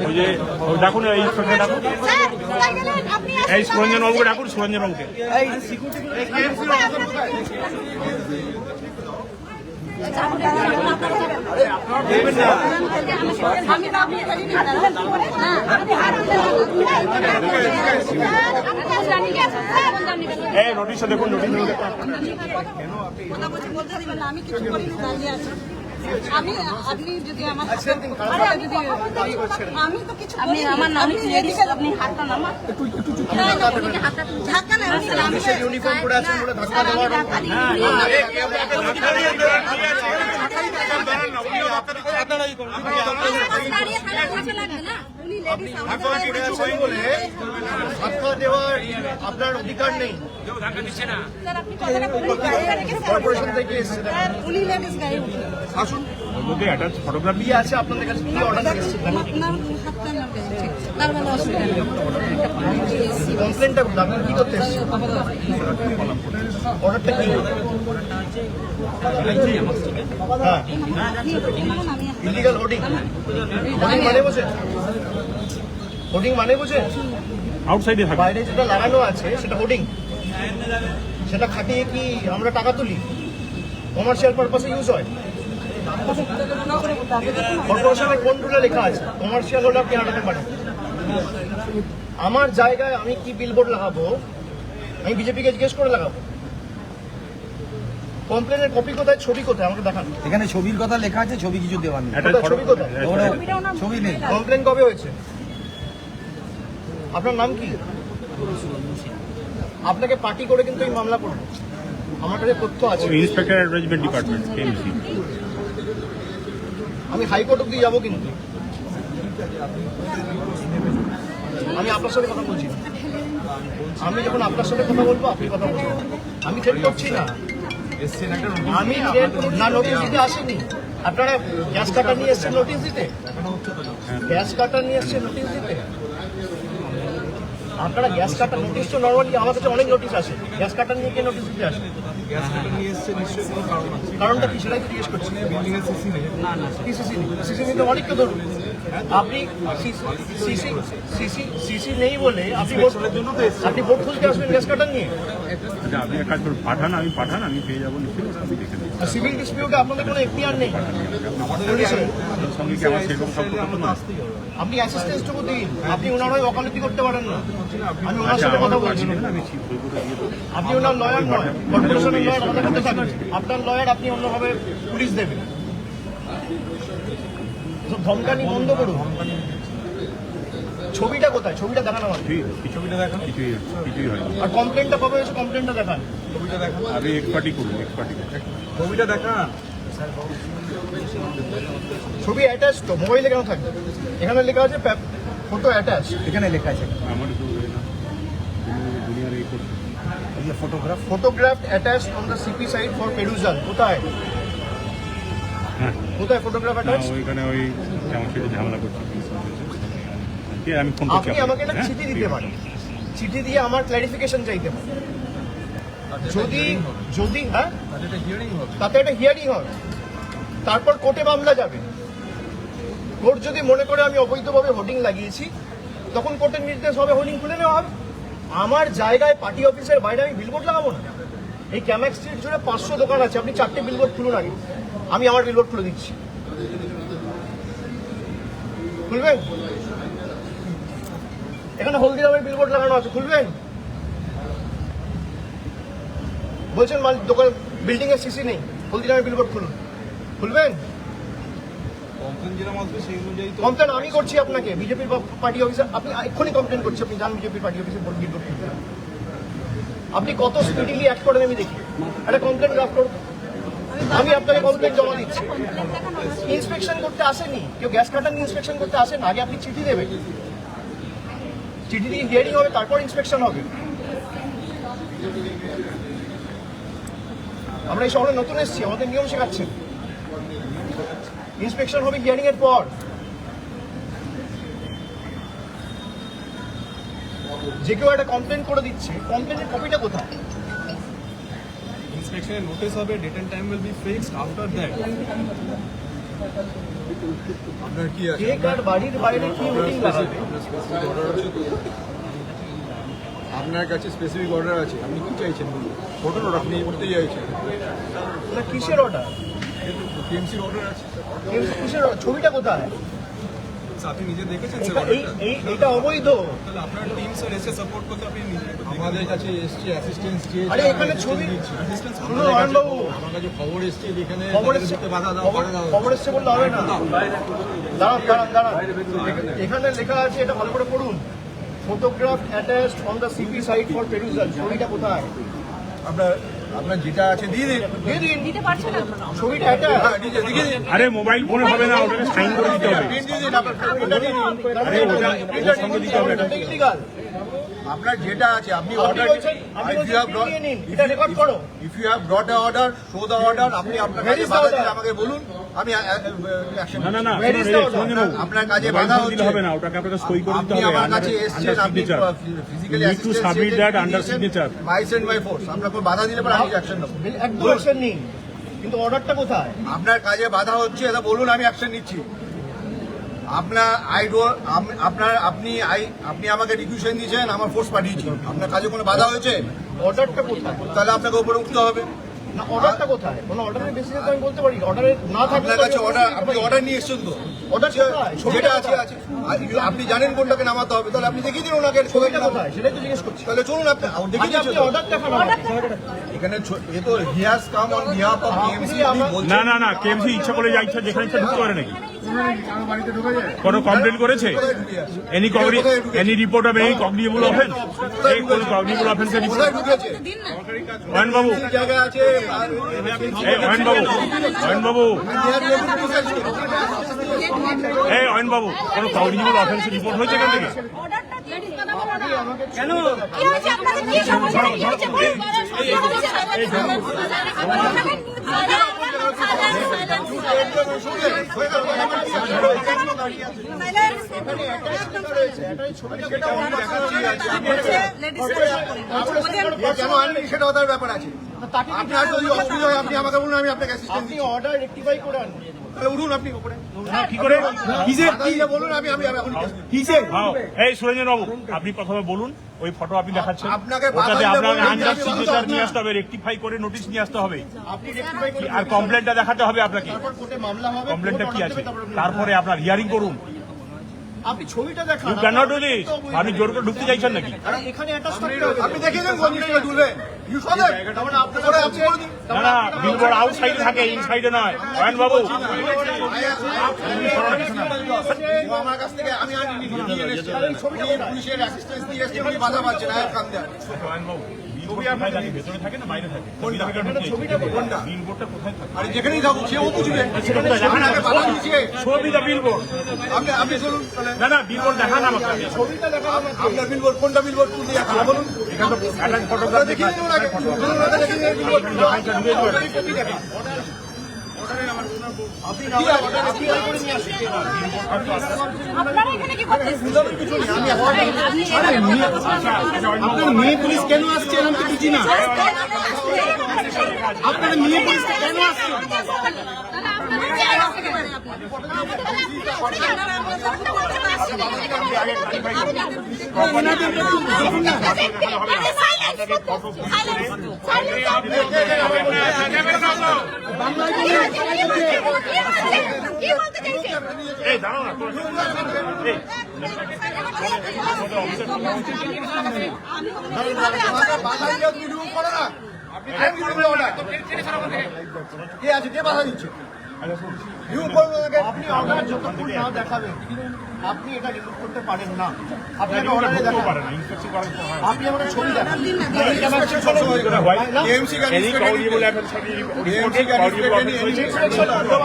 ওই যে ডাকুন এই ইন্সপেক্টর ডাকুন, এই সুরঞ্জন বাবুকে ডাকুন, সুরঞ্জন বাবুকে। এই নোটিশটা দেখুন, নোটিশ আমি কিছু করিনি, দাঁড়িয়ে আছি। আমি আপনি যদি আমার আমি তো কিছু আমার নাম আপনি হাতটা নামান ধাক্কা না ইউনিফর্ম পরে আছেন বলে ধাক্কা দেওয়ার আপনার অধিকার নেই। কর্পোরেশন থেকে আসুন, ফটোগ্রাফি আছে আপনাদের কাছে, কি অর্ডার কমপ্লেনটা আপনি কি করতে এসেছেন? অর্ডারটা কি? হ্যাঁ, ইলিগাল হোর্ডিং। হোর্ডিং মানে বোঝেন? হোর্ডিং মানে বোঝেন? আউটসাইডে থাকে, বাইরে যেটা লাগানো আছে সেটা হোর্ডিং। সেটা খাটিয়ে কি আমরা টাকা তুলি? কমার্শিয়াল পারপাসে ইউজ হয়। কর্পোরেশনের কোন রুলে লেখা আছে কমার্শিয়াল হলে আপনি হাঁটাতে পারেন? আমার জায়গায় আমি কি বিলবোর্ড লাগাবো আমি বিজেপিকে জিজ্ঞেস করে লাগাবো? কমপ্লেনের কপি কোথায়, ছবি কোথায় আমাকে দেখান। এখানে ছবির কথা লেখা আছে, ছবি কিছু দেওয়ার নেই। ছবি কোথায়? ছবি নেই। কমপ্লেন কবে হয়েছে? আপনার নাম কি? আপনাকে পার্টি করে কিন্তু এই মামলা করবো। আমার কাছে তথ্য আছে। Inspector advisement department KMC. আমি হাইকোর্ট অব্দি যাবো, কিন্তু আমি আপনার সাথে কথা বলছি না। আমি যখন আপনার সাথে কথা বলবো আপনি কথা বলবেন। আমি থ্রেট করছি না, আমি না নোটিশ দিতে আসিনি। আপনারা গ্যাস কাটার নিয়ে এসছেন নোটিশ দিতে, গ্যাস কাটার নিয়ে এসছেন নোটিশ দিতে। আপনারা গ্যাস কাটার নোটিশ তো নর্মালি আমার কাছে অনেক নোটিশ আসে, গ্যাস কাটার নিয়ে কে নোটিশ দিতে আসে? কারণটা কি সেটাই জিজ্ঞেস করছি। সিসি নিতে অনেককে ধরুন। আপনি সিসি নেই বলে আপনি ভোট খুলতে আসবেন গ্যাস কাটার নিয়ে? আপনি এক কাজ করুন, পাঠান, আমি পেয়ে যাবো নিশ্চয়ই, আমি দেখে নেব। সিভিল ডিসপিউটে আপনাদের কোনো এখতিয়ার নেই। সঙ্গে কি আমার সেরকম সম্পর্ক না? আপনি অ্যাসিস্ট্যান্সটুকু দিন, আপনি ওনার হয়ে ওকালতি করতে পারেন না। আমি ওনার সাথে কথা বলছি। আপনি ওনার লয়ার নয়, কর্পোরেশনের লয়ার আমাদের কাছে থাকবে। আপনার লয়ার আপনি অন্যভাবে পুলিশ দেবেন। ধমকানি বন্ধ করুন। ছবিটা কোথায়? ছবিটা দেখান আমার। ছবিটা দেখান, কিছুই হয় না। আর কমপ্লেনটা কবে হয়েছে? কমপ্লেনটা দেখান। ছবিটা দেখান, আরে এক্সপার্টি করুন, ছবিটা দেখান। ছবি অ্যাটাচ তো, মোবাইলে কেন থাকবে? এখানে লেখা আছে ফটো অ্যাটাচ, এখানে লেখা আছে আমার দুনিয়ার এই photograph attach on the CP site for perusal. কোথায় কোথায় ফটোগ্রাফ অ্যাটাচ? ওইখানে ওই আমার সাথে ঝামেলা করছি, আমি ফোন করছি। আপনি আমাকে একটা চিঠি দিতে পারেন, চিঠি দিয়ে আমার ক্ল্যারিফিকেশন চাইতে পারেন। যদি হ্যাঁ তাতে একটা হিয়ারিং হবে, তারপর কোর্টে মামলা যাবে। কোর্ট যদি মনে করে আমি অবৈধভাবে হোর্ডিং লাগিয়েছি, তখন কোর্টের নির্দেশ হবে হোর্ডিং খুলে নেওয়া হবে। আমার জায়গায় পার্টি অফিসের বাইরে আমি বিলবোর্ড লাগাবো না। এই ক্যামাক স্ট্রিট জুড়ে 500 দোকান আছে, আপনি 4টে বিলবোর্ড খুলুন আগে, আমি আমার বিলবোর্ড খুলে দিচ্ছি। খুলবেন? এখানে হলদিরামের বিলবোর্ড লাগানো আছে, খুলবেন? বলছেন মালিক দোকান বিল্ডিং এর সিসি নেই, হলদিরামের বিলবোর্ড খুলুন। খুলবেন? কমপ্লেন আমি করছি আপনাকে, বিজেপির পার্টি অফিসার। আপনি এক্ষুনি কমপ্লেন করছি, আপনি যান বিজেপির পার্টি অফিসে বিলবোর্ড খুলবেন। আপনি কত স্পিডিলি অ্যাক্ট করেন আমি দেখি। একটা কমপ্লেন ড্রাফট করুন, আমি আপনাকে কমপ্লেন জমা দিচ্ছি। ইন্সপেকশন করতে আসেনি কেউ, গ্যাস কাটার নিয়ে ইন্সপেকশন করতে আসেন। আগে আপনি চিঠি দেবেন, চিঠি দিয়ে হিয়ারিং হবে, তারপর ইন্সপেকশন হবে। আমরা এই শহরে নতুন এসেছি, আমাদের নিয়ম শেখাচ্ছেন। ইন্সপেকশন হবে হিয়ারিং এর পর। যে কেউ একটা কমপ্লেন করে দিচ্ছে, কমপ্লেনের কপিটা কোথায়? Inspection notice of a date and time will be fixed after that. আপনার কি আছে কেক আর বাড়ির বাইরে কি মিটিং লাগাবে? অর্ডার আছে তো আপনার কাছে স্পেসিফিক অর্ডার আছে, আপনি কি চাইছেন বলুন? হোটেল অর্ডার আপনি করতে চাইছেন, না কিসের অর্ডার? টিএমসির অর্ডার আছে কিসের order? ছবিটা কোথায়? আপনি নিজে দেখেছেন স্যার এটা- অর্ডারটা? এটা অবৈধ। তাহলে আপনার টিম স্যার এসে সাপোর্ট করতে আপনি নিজে আমাদের কাছে এসছে অ্যাসিস্ট্যান্স চেয়েছে, আরে এখানে ছবি অ্যাসিস্ট্যান্স শুনুন অয়নবাবু, আমার কাছে খবর এসছে যে এখানে খবর এসছে তাদেরকে বাধা দাও, খবর- বাধা দাও। খবর এসছে বললে হবে না। দাঁড়ান এখানে লেখা আছে, এটা ভালো করে পড়ুন। Photograph attached on the CP site for perusal. ছবিটা কোথায়? আপনার যেটা আছে দিয়ে দিন, দিয়ে দিন। দিতে পারছেন না ছবিটা এটা দিয়ে দিন। আরে মোবাইল ফোনে হবে না, ওটাকে সাইন করে দিতে হবে। প্রিন্ট দিয়ে দিন, আপনার আরে ওটার সঙ্গে দিতে হবে না। টেকনিক্যাল। আপনার যেটা আছে আপনি আপনি অর্ডার বলছেন নিয়ে নিন, এটা রেকর্ড করো। If you have brought a order, show the order. আপনি আপনার Where কাছে is the বাধা order? দিলে আমাকে বলুন, আমি অ্যাকশন না না না, Where is the order? সুরঞ্জনবাবু, আপনার কাজে মোবাইল বাধা ফোন দিলে হচ্ছে। হবে না, ওটাকে আপনাকে সই করে দিতে আপনি হবে আমার কাছে আন্ডার এসেছেন, আপনি signature. Physically You need to submit that under signature. By send by force. আপনাকে বাধা দিলে পরে আমি অ্যাকশন নেব। একদম অ্যাকশন নিন, কিন্তু অর্ডারটা কোথায়? আপনার কাজে বাধা হচ্ছে, এটা বলুন, আমি অ্যাকশন নিচ্ছি। আপনার আপনি আমাকে রিকুয়েশন দিয়েছেন, আমার ফোর্স পাঠিয়েছি। আপনার কাজে কোনো বাধা হয়েছে, অর্ডারটা কোথায়? তাহলে আপনাকে উপরে উঠতে হবে। না অর্ডারটা কোথায়? কোনো অর্ডারের বেসিসে তো আমি বলতে পারি, অর্ডারে না থাকলে আপনার কাছে অর্ডার, আপনি অর্ডার নিয়ে এসেছেন তো, অর্ডার কোথায়? যেটা আছে আছে। আপনি জানেন কোনটাকে নামাতে হবে, তাহলে আপনি দেখিয়ে দিন ওনাকে। ছবিটা কোথায় সেটাই তো জিজ্ঞেস করছি। তাহলে চলুন, আপনি দেখিয়ে আগে আপনি দিচ্ছেন। অর্ডার দেখান আমাকে। এখানে এ তো he has come on behalf of TMC. না না না, কেএমসি ইচ্ছা করে যা ইচ্ছা যেখানে ইচ্ছা ঢুকতে পারে নাকি? কোনো কমপ্লেন করেছে? Any report of any cognizable offence? এই কোন কগনিজেবল অফেন্সের রিপোর্ট? কোথায় ঢুকেছে? দিন না অয়নবাবু, জায়গায় আছে। এই অয়নবাবু, অয়নবাবু, এই অয়নবাবু, কোনো কগনিজেবল অফেন্সের রিপোর্ট হয়েছে এখান থেকে? অর্ডারটা দিয়ে দিন কথা বলো না কেন কি হয়েছে আপনাদের কি সমস্যা কি হয়েছে বলুন কেন আনলি সেটা ওদের ব্যাপার আছে। আপনার যদি অসুবিধা হয় আপনি আমাকে বলুন, আমি আপনাকে অ্যাসিস্ট্যান্ট আপনি দিচ্ছি। অর্ডার রেক্টিফাই করে আনুন। তাহলে উঠুন আপনি উপরে। কি করে? বাধা বলুন, আমি এখন হ্যাঁ, এই সুরঞ্জন বাবু, আপনি প্রথমে বলুন, ওই ফটো আপনি দেখাচ্ছেন, আপনাকে ওটাতে বাধা আপনার দিলে আন্ডার বলুন, সিগনেচার নিয়ে আসতে হবে, রেকটিফাই করে নোটিশ নিয়ে আসতে হবে, আপনি রেক্টিফাই করে আর কমপ্লেনটা দেখাতে হবে আপনাকে। তারপর কোর্টে মামলা হবে। কমপ্লেনটা কোর্ট কি order আছে, দেবে, তারপর আপনি- তারপরে আপনার হিয়ারিং করুন। আপনি ছবিটা দেখান। You can not do this. আপনি জোর করে ঢুকতে চাইছেন নাকি? আরে এখানে অ্যাটাচ করতে হবে। আপনি দেখিয়ে দেন কোন জিনিসটা তুলবে। You show that. তারপরে আপনার করে কাছে আপনি করে দিন। না না, বিলবোর্ড আউটসাইডে থাকে, ইনসাইডে নয়। অয়ন বাবু, ও আমার কাছ থেকে আমি আনিনি, নিয়ে এসেছি। উনি পুলিশের অ্যাসিস্ট্যান্স দিয়ে এসেছি, উনি বাধা পাচ্ছেন, আয়ের কান দেন। অয়ন বাবু, বিলবোর্ড কোথায় থাকে? ভেতরে থাকে না বাইরে থাকে? বিলবোর্ডটা কোথায় থাকে? আরে যেখানেই থাকুক সেও বুঝবে। যেখানে আগে বাধা দিয়েছে। Show me the billboard. আপনি চলুন তাহলে। না না, বিলবোর্ড দেখান আমাকে। আপনার বিলবোর্ড কোনটা বিলবোর্ড তুলতে যাচ্ছেন বলুন। এখানে তো অ্যাটাচ ফটোগ্রাফ দেখিয়ে দেখান। দিন ওনাকে। বলুন ওনাকে দেখিয়ে দিন বিলবোর্ড। কপি দেখান। আপনি না অর্ডার রেক্টিফাই করে নিয়ে আসুন। আপনারা এখানে কি করতেছেন আপনার মেয়ে পুলিশ কেন আসছে আমি তো বুঝি না। আপনার মেয়ে পুলিশ কেন আসছে? এই দাঁড়াও না, এই বাধা দিয়ে তুমি রুম করো না। আপনি রুমে অর্ডার। কে আছে? কে বাধা দিচ্ছে? রুম করুন ওনাকে। আপনি অর্ডার যতক্ষণ না দেখাবেন আপনি এটা রিমুভ করতে পারেন না। আপনাকে অর্ডারে দেখান। পারে না, ইন্সপেকশন করার কোনো হয় না। আপনি আমাকে ছবি দেখান। Any cognizable offense have you reported? Cognizable offense হয়েছে?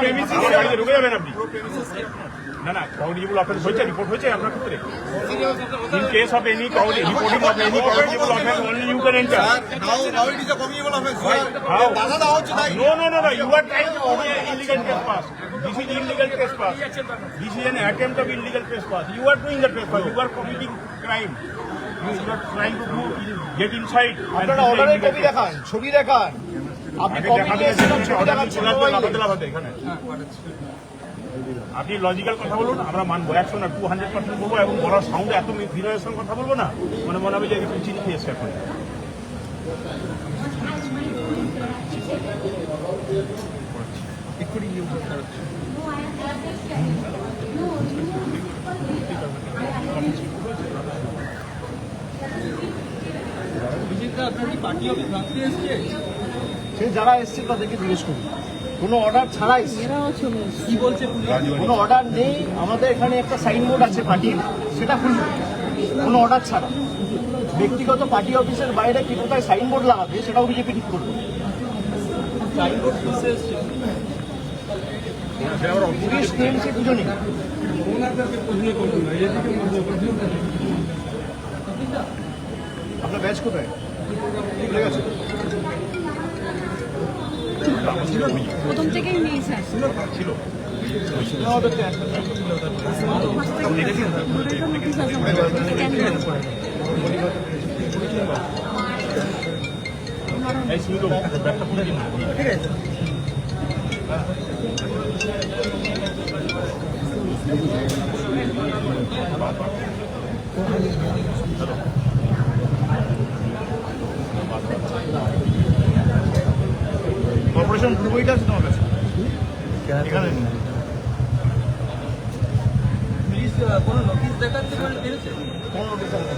Premises এর বাড়িতে ঢুকে যাবেন আপনি। না না, cognizable offense হয়েছে, রিপোর্ট হয়েছে আপনার ক্ষেত্রে? In case of any reporting of any cognizable offense, only you can enter. Now it is a cognizable offense. How? বাধা দেওয়া হচ্ছে তাই। No, you are trying to commit illegal trespass. This is illegal trespass. This is an attempt of illegal trespass. You are doing the trespass. You are committing crime. You are trying to get inside. and আপনারা this is অর্ডারের illegal copy trespass. দেখান, ছবি দেখান। আপনি আগে copy দেখাতে নিয়ে এসেছেন, ছবি অর্ডার দেখাচ্ছেন চলে আসবে, মোবাইলে। লাফাতে লাফাতে এখানে। আপনি লজিক্যাল কথা বলুন, আমরা মানবো 100 না 200% বলবো, এবং বলার সাউন্ডে এত ধীরের সঙ্গে কথা বলবো না, মানে মনে হবে যে একটু চিনি খেয়েছে এখন। সে যারা এসছে তাদেরকে জিজ্ঞেস করুন, কোনো অর্ডার ছাড়াই কি বলছে কোনো অর্ডার নেই। আমাদের এখানে একটা সাইনবোর্ড আছে পার্টির, সেটা খুলবে কোনো অর্ডার ছাড়া। ব্যক্তিগত পার্টি অফিসের বাইরে কি কোথায় সাইনবোর্ড লাগাবে সেটাও বিজেপি ঠিক করবে। পুলিশ টিএমসি দুজনই। আপনার ব্যাচ কোথায় ভুলে গেছে? প্রথম থেকেই নিয়েছে ছিল এই শুধু ব্যাগটা পুরো দিন, ঠিক আছে? কর্পোরেশন ব্লু বইটা আছে তোমার কাছে? এখানে নেই। কোনো নোটিশ দেখাচ্ছে কোনো নোটিশ দেখাচ্ছে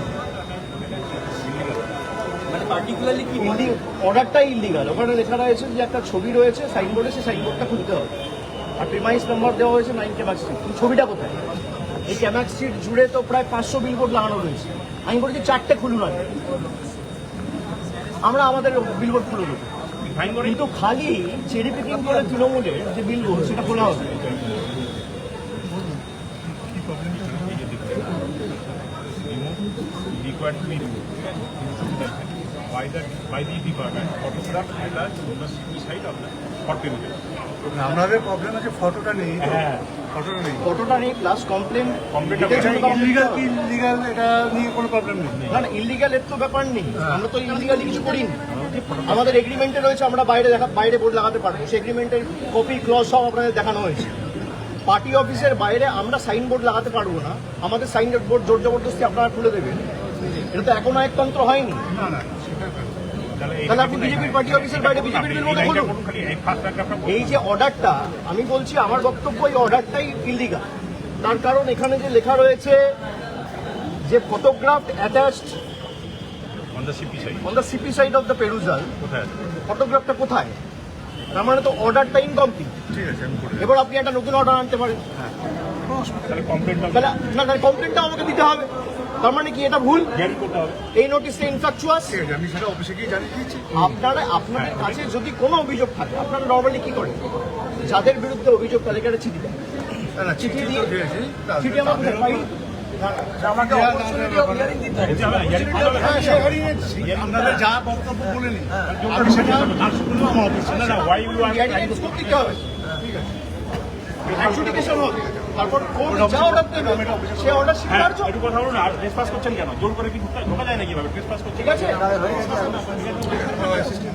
অর্ডারটাই ইলিগাল। ওখানে লেখা রয়েছে যে একটা ছবি রয়েছে সাইনবোর্ডে, সেই সাইনবোর্ডটা খুলতে হবে, আর প্রিমাইস নাম্বার দেওয়া হয়েছে 9 ক্যামাক স্ট্রিট। ছবিটা কোথায়? এই ক্যামাক স্ট্রিট জুড়ে তো প্রায় 500 বিলবোর্ড লাগানো রয়েছে। আমি বলছি 4টে খুলুন আগে, আমরা আমাদের বিলবোর্ড খুলে দেবো। কিন্তু খালি চেরি পিকিং করে তৃণমূলের যে বিলবোর্ড সেটা খোলা হবে। required to be removed by the department, photograph and the side of the for payment. আপনাদের প্রবলেম আছে ফটোটা নেই, ফটোটা নেই, প্লাস কমপ্লেন ইলিগাল কি লিগাল এটা নিয়ে কোনো প্রবলেম নেই। না না, ইলিগাল এর তো ব্যাপার নেই, আমরা তো ইলিগালি কিছু করিনি। আমাদের এগ্রিমেন্টে রয়েছে আমরা বাইরে বোর্ড লাগাতে পারবো, সেই এগ্রিমেন্টের কপি ক্লজ সব আপনাদের দেখানো হয়েছে। পার্টি অফিসের বাইরে আমরা সাইনবোর্ড লাগাতে পারবো না, আমাদের সাইনবোর্ড জোর জবরদস্তি আপনারা খুলে দেবেন, এটা তো এখন একতন্ত্র হয়নি। তাহলে আপনি বিজেপির পার্টি অফিসের বাইরে বিজেপির বিলবোর্ড খুলুন। এই যে অর্ডারটা, আমি বলছি আমার বক্তব্য এই অর্ডারটাই ইলিগাল। তার কারণ এখানে যে লেখা রয়েছে যে photograph attached On the CP side. On the CP side of the perusal, কোথায়? ফটোগ্রাফটা কোথায়? তার মানে তো অর্ডারটা ইনকমপ্লিট। ঠিক আছে, আমি করে এবার আপনি একটা নতুন অর্ডার আনতে পারেন, তাহলে কমপ্লেন্ট তাহলে না কমপ্লেনটা আমাকে দিতে হবে। তার মানে কি এটা ভুল? জারি করতে হবে। এই নোটিশটা ইনফ্যাকচুয়াস। ঠিক আছে, আমি সেটা অফিসে গিয়ে জানিয়ে দিচ্ছি। আপনাদের কাছে যদি কোনো অভিযোগ থাকে আপনারা নর্মালি কি করেন? যাদের বিরুদ্ধে অভিযোগ তাদেরকে একটা চিঠি দেন, চিঠি দিয়ে চিঠি আমাকে ফাইল আমাকে হ্যাঁ সে হারিয়ে যাচ্ছি। আপনাদের যা বক্তব্য বলে নিন, আমি সেটা Why you are দিতে হবে, ঠিক আছে? অ্যাডজুডিকেশন হবে, তারপর কোর্ট যা অর্ডার দেবে সে অর্ডার স্বীকার্য। একটু কথা বলুন। আর ট্রেসপাস করছেন কেন? জোর করে কি ঢোকা যায় নাকি? ভাবে ট্রেসপাস করছেন, ঠিক আছে?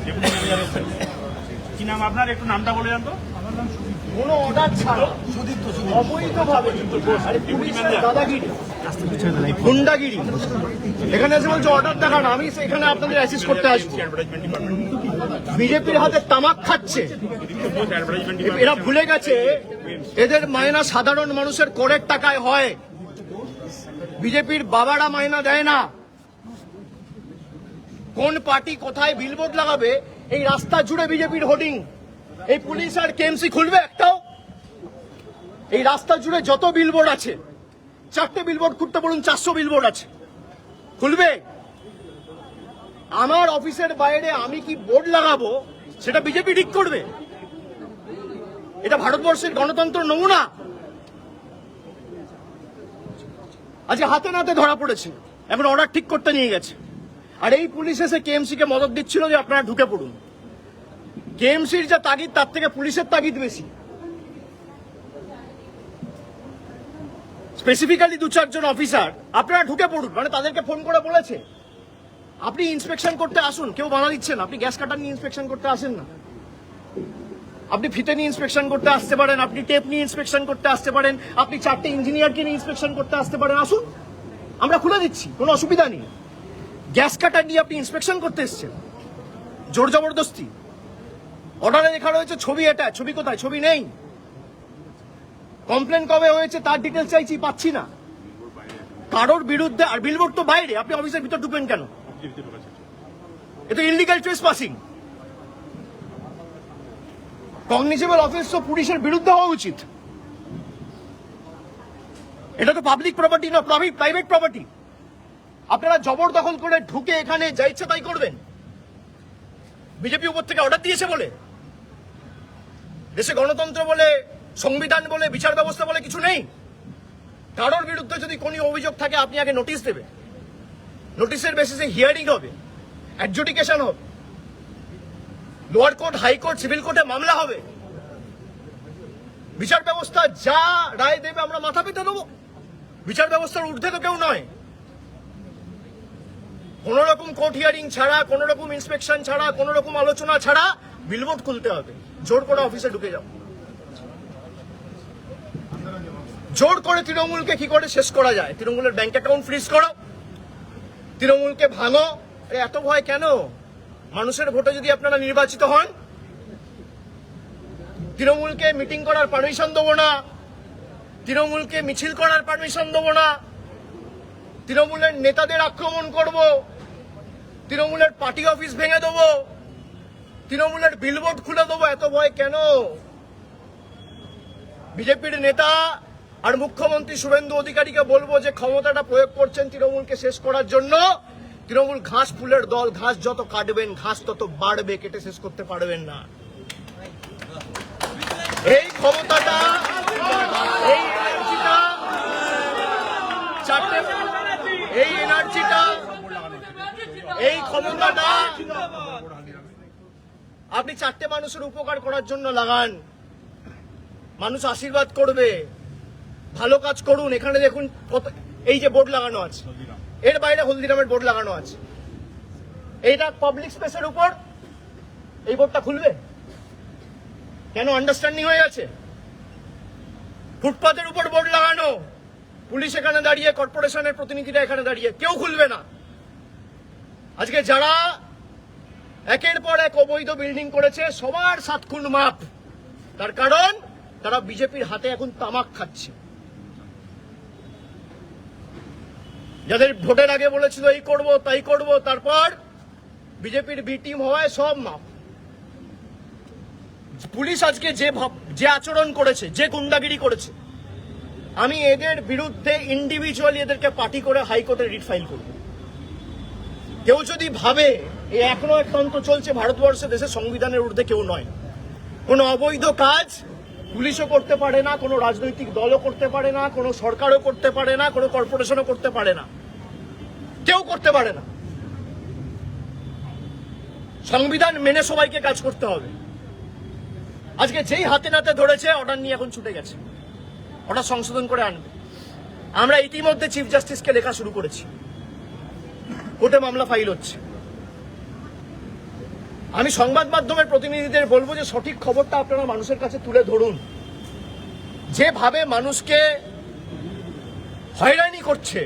ডেপুটি ম্যানেজার এসেছেন। কি নাম আপনার? একটু নামটা বলে যান তো। কোনো অর্ডার ছাড়া অবৈধভাবে আরে পুলিশের দাদাগিরি, গুন্ডাগিরি, এখানে এসে বলছে অর্ডার দেখান, আমি এখানে আপনাদের অ্যাসিস্ট করতে আসবো। অ্যাডভার্টাইজমেন্ট ডিপার্টমেন্ট, বিজেপির হাতে তামাক খাচ্ছে, অ্যাডভার্টাইজমেন্ট এরা ভুলে গেছে এদের মায়না সাধারণ মানুষের করের টাকায় হয়। বিজেপির বাবারা মায়না দেয় না। কোন পার্টি কোথায় বিলবোর্ড লাগাবে এই রাস্তা জুড়ে বিজেপির হোর্ডিং, এই পুলিশ আর কেএমসি খুলবে একটাও? এই রাস্তা জুড়ে যত বিলবোর্ড আছে, 4টে বিলবোর্ড খুলতে বলুন, 400 বিলবোর্ড আছে, খুলবে? আমার অফিসের বাইরে আমি কি বোর্ড লাগাবো সেটা বিজেপি ঠিক করবে? এটা ভারতবর্ষের গণতন্ত্র নমুনা। আজকে হাতে নাতে ধরা পড়েছে, এখন অর্ডার ঠিক করতে নিয়ে গেছে। আর এই পুলিশ এসে কেএমসি কে মদত দিচ্ছিল যে আপনারা ঢুকে পড়ুন। কেএমসির যা তাগিদ তার থেকে পুলিশের তাগিদ বেশি। স্পেসিফিক্যালি 2-4 জন অফিসার আপনারা ঢুকে পড়ুন, মানে তাদেরকে ফোন করে বলেছে আপনি ইন্সপেকশন করতে আসুন। কেউ বাধা দিচ্ছেন, আপনি গ্যাস কাটার নিয়ে ইন্সপেকশন করতে আসেন না। আপনি ফিতে নিয়ে ইন্সপেকশন করতে আসতে পারেন, আপনি টেপ নিয়ে ইন্সপেকশন করতে আসতে পারেন, আপনি 4টে ইঞ্জিনিয়ারকে নিয়ে ইন্সপেকশন করতে আসতে পারেন, আসুন আমরা খুলে দিচ্ছি, কোনো অসুবিধা নেই। গ্যাস কাটার নিয়ে আপনি ইন্সপেকশন করতে এসছেন, জোর জবরদস্তি। অর্ডারে লেখা রয়েছে ছবি, এটা ছবি কোথায়? ছবি নেই। কমপ্লেন কবে হয়েছে তার ডিটেলস চাইছি, পাচ্ছি না। কারোর বিরুদ্ধে, আর বিলবোর্ড তো বাইরে, আপনি অফিসের ভিতর ঢুকবেন কেন? এটা ইললিগাল ট্রেসপাসিং। কগনিজেবল অফেন্স তো পুলিশের বিরুদ্ধে হওয়া উচিত। এটা তো পাবলিক প্রপার্টি না, প্রাইভেট প্রপার্টি। আপনারা জবরদখল করে ঢুকে এখানে যা ইচ্ছা তাই করবেন। বিজেপি উপর থেকে অর্ডার দিয়েছে বলে? দেশে গণতন্ত্র বলে, সংবিধান বলে, বিচার ব্যবস্থা বলে কিছু নেই? কারোর বিরুদ্ধে যদি কোনো অভিযোগ থাকে আপনি আগে নোটিশ দেবেন, নোটিশের বেসিসে হিয়ারিং হবে, অ্যাডজুডিকেশন হবে, লোয়ার কোর্ট, হাইকোর্ট, সিভিল কোর্টে মামলা হবে। বিচার ব্যবস্থা যা রায় দেবে আমরা মাথা পেতে দেবো। বিচার ব্যবস্থার ঊর্ধ্বে তো কেউ নয়। কোন রকম কোর্ট হিয়ারিং ছাড়া, কোন রকম ইন্সপেকশন ছাড়া, কোন রকম আলোচনা ছাড়া বিলবোর্ড খুলতে হবে। জোর করে অফিসে ঢুকে যাও। জোর করে তৃণমূলকে কি করে শেষ করা যায়? তৃণমূলের ব্যাংক অ্যাকাউন্ট ফ্রিজ করো, তৃণমূলকে ভাঙো। এত ভয় কেন? মানুষের ভোটে যদি আপনারা নির্বাচিত হন, তৃণমূলকে মিটিং করার পারমিশন দেবো না, তৃণমূলকে মিছিল করার পারমিশন দেবো না, তৃণমূলের নেতাদের আক্রমণ করব, তৃণমূলের পার্টি অফিস ভেঙে দেবো, তৃণমূলের বিলবোর্ড খুলে দেবো। এত ভয় কেন? বিজেপির নেতা আর মুখ্যমন্ত্রী শুভেন্দু অধিকারীকে বলবো যে ক্ষমতাটা প্রয়োগ করছেন তৃণমূলকে শেষ করার জন্য। তৃণমূল ঘাস ফুলের দল, ঘাস যত কাটবেন ঘাস তত বাড়বে, কেটে শেষ করতে পারবেন না। এই ক্ষমতাটা, এই এনার্জিটা, এই এনার্জিটা, এই ক্ষমতাটা আপনি 4টে মানুষের উপকার করার জন্য লাগান। মানুষ আশীর্বাদ করবে, ভালো কাজ করুন। এখানে দেখুন কত, এই যে বোর্ড লাগানো আছে, এর বাইরে হলদিরামের বোর্ড লাগানো আছে। এইটা পাবলিক স্পেসের উপর এই বোর্ডটা খুলবে কেন? আন্ডারস্ট্যান্ডিং হয়ে গেছে। ফুটপাতের উপর বোর্ড লাগানো, পুলিশ এখানে দাঁড়িয়ে, কর্পোরেশনের প্রতিনিধিরা এখানে দাঁড়িয়ে, কেউ খুলবে না। আজকে যারা একের পর এক অবৈধ বিল্ডিং করেছে সবার 7 খুন মাপ। তার কারণ তারা বিজেপির হাতে এখন তামাক খাচ্ছে। যাদের ভোটের আগে বলেছিল এই করব তাই করব, তারপর বিজেপির বি টিম হওয়ায় সব মাপ। পুলিশ আজকে যে আচরণ করেছে, যে গুন্ডাগিরি করেছে, আমি এদের বিরুদ্ধে ইন্ডিভিজুয়ালি এদেরকে পার্টি করে হাইকোর্টে রিট ফাইল করব। কেউ যদি ভাবে এই এখনো এক তন্ত্র চলছে ভারতবর্ষে, দেশের সংবিধানের ঊর্ধ্বে কেউ নয়, কোনো অবৈধ কাজ পুলিশও করতে পারে না, কোনো রাজনৈতিক দলও করতে পারে না, কোনো সরকারও করতে পারে না, কোনো কর্পোরেশনও করতে পারে না, কেউ করতে পারে না। সংবিধান মেনে সবাইকে কাজ করতে হবে। আজকে যেই হাতে নাতে ধরেছে অর্ডার নিয়ে এখন ছুটে গেছে, অর্ডার সংশোধন করে আনবে। আমরা ইতিমধ্যে চিফ জাস্টিসকে লেখা শুরু করেছি, কোর্টে মামলা ফাইল হচ্ছে। আমি সংবাদ মাধ্যমের প্রতিনিধিদের বলবো যে সঠিক খবরটা আপনারা মানুষের কাছে তুলে ধরুন। যেভাবে মানুষকে হয়রানি করছে,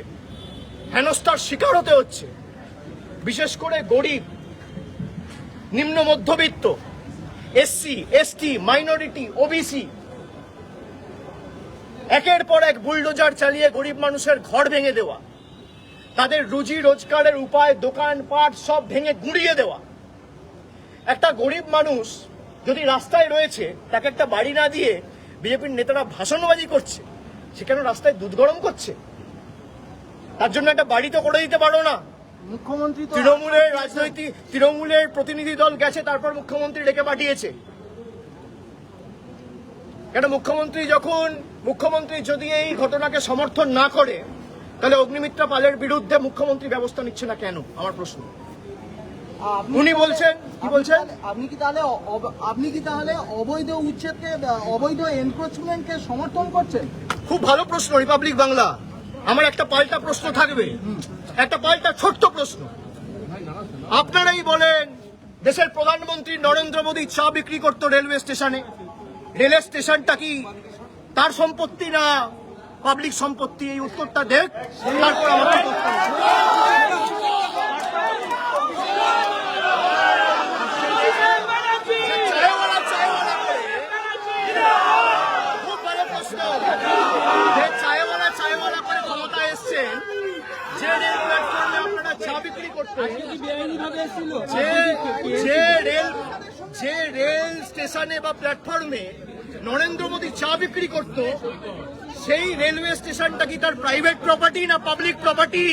হেনস্থার শিকার হতে হচ্ছে, বিশেষ করে গরিব, নিম্ন মধ্যবিত্ত, এসসি, এসটি, মাইনরিটি, ওবিসি, একের পর এক বুলডোজার চালিয়ে গরিব মানুষের ঘর ভেঙে দেওয়া, তাদের রুজি রোজগারের উপায়, দোকানপাট সব ভেঙে গুঁড়িয়ে দেওয়া। একটা গরিব মানুষ যদি রাস্তায় রয়েছে, তাকে একটা বাড়ি না দিয়ে বিজেপির নেতারা ভাষণবাজি করছে, সে কেন রাস্তায় দুধ গরম করছে? তার জন্য একটা বাড়ি তো করে দিতে পারো না? মুখ্যমন্ত্রী তো তৃণমূলের রাজনৈতিক, তৃণমূলের প্রতিনিধি দল গেছে, তারপর মুখ্যমন্ত্রী ডেকে পাঠিয়েছে। কেন মুখ্যমন্ত্রী যদি এই ঘটনাকে সমর্থন না করে, তাহলে অগ্নিমিত্রা পালের বিরুদ্ধে মুখ্যমন্ত্রী ব্যবস্থা নিচ্ছে না কেন? আমার প্রশ্ন। উনি বলছেন, কি বলছেন? আপনি কি তাহলে অবৈধ উচ্ছেদকে, অবৈধ এনক্রোচমেন্টকে সমর্থন করছেন? খুব ভালো প্রশ্ন, রিপাবলিক বাংলা। আমার একটা পাল্টা প্রশ্ন থাকবে, একটা পাল্টা ছোট্ট প্রশ্ন। আপনারাই বলেন দেশের প্রধানমন্ত্রী নরেন্দ্র মোদী চা বিক্রি করতো রেলওয়ে স্টেশনে, রেলের স্টেশনটা কি তার সম্পত্তি না পাবলিক সম্পত্তি? এই উত্তরটা দেখ, তারপর আমাকে বলতে হবে। খুব ভালো প্রশ্ন। যে চায়ওয়ালা করে ক্ষমতায় এসছেন, যে রেল প্ল্যাটফর্মে আপনারা চা বিক্রি করতেন, যে রেল স্টেশনে বা প্ল্যাটফর্মে নরেন্দ্র মোদী চা বিক্রি করত, সেই রেলওয়ে স্টেশনটা কি তার প্রাইভেট প্রপার্টি না পাবলিক প্রপার্টি?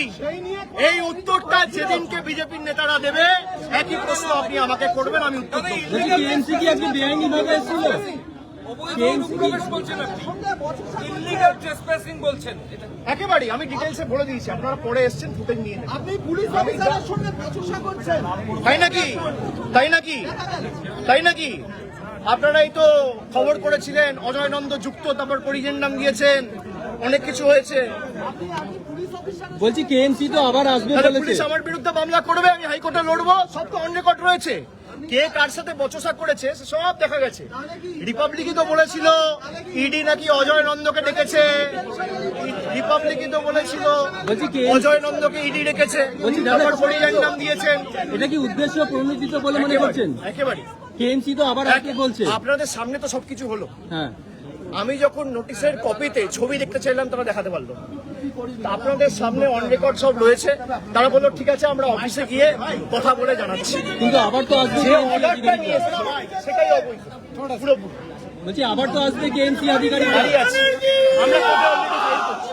এই উত্তরটা যেদিনকে বিজেপির নেতারা দেবে, একই প্রশ্ন আপনি আমাকে করবেন, আমি উত্তর দেব। একেবারে আমি ডিটেলসে বলে দিয়েছি, আপনারা পরে এসছেন, ফুটেজ নিয়ে নেবেন। আপনি পুলিশ অফিসারের সঙ্গে বচসা করছেন। তাই নাকি? তাই নাকি? তাই নাকি? আপনারাই তো খবর করেছিলেন অজয় নন্দ যুক্ত, তারপর পরিজের নাম দিয়েছেন, অনেক কিছু হয়েছে। বলছি কেএমসি তো আবার আসবে তাহলে বলেছে। পুলিশ আমার বিরুদ্ধে মামলা করবে, আমি হাইকোর্টে লড়বো, সব তো অন রেকর্ড রয়েছে। কে কার সাথে বচসা করেছে সে সব দেখা গেছে। রিপাবলিকই তো বলেছিল ইডি নাকি অজয় নন্দকে ডেকেছে, রিপাবলিকই তো বলেছিল বলছি কি অজয় নন্দকে ইডি ডেকেছে, বলছি দাদা, তারপর পরিজের নাম দিয়েছেন। এটা কি উদ্দেশ্য প্রণোদিত বলে মনে করছেন? একেবারে কেএমসি তো আবার আসবে বলছে। আপনাদের সামনে তো সবকিছু হলো। হ্যাঁ, আমি যখন নোটিশের কপিতে ছবি দেখতে চাইলাম, তারা দেখাতে পারলো না। তা আপনাদের সামনে অন রেকর্ড সব রয়েছে। তারা বললো ঠিক আছে, আমরা অফিসে গিয়ে কথা বলে জানাচ্ছি। কিন্তু আবার তো আসবে যে KMC অর্ডারটা আধিকারিকরা। নিয়ে এসেছে সেটাই অবৈধ পুরোপুরি। বলছি আবার তো আসবে কেএমসি আধিকারিক। দাঁড়িয়ে আছে, আমরা কোর্টে অলরেডি ফাইল করছি।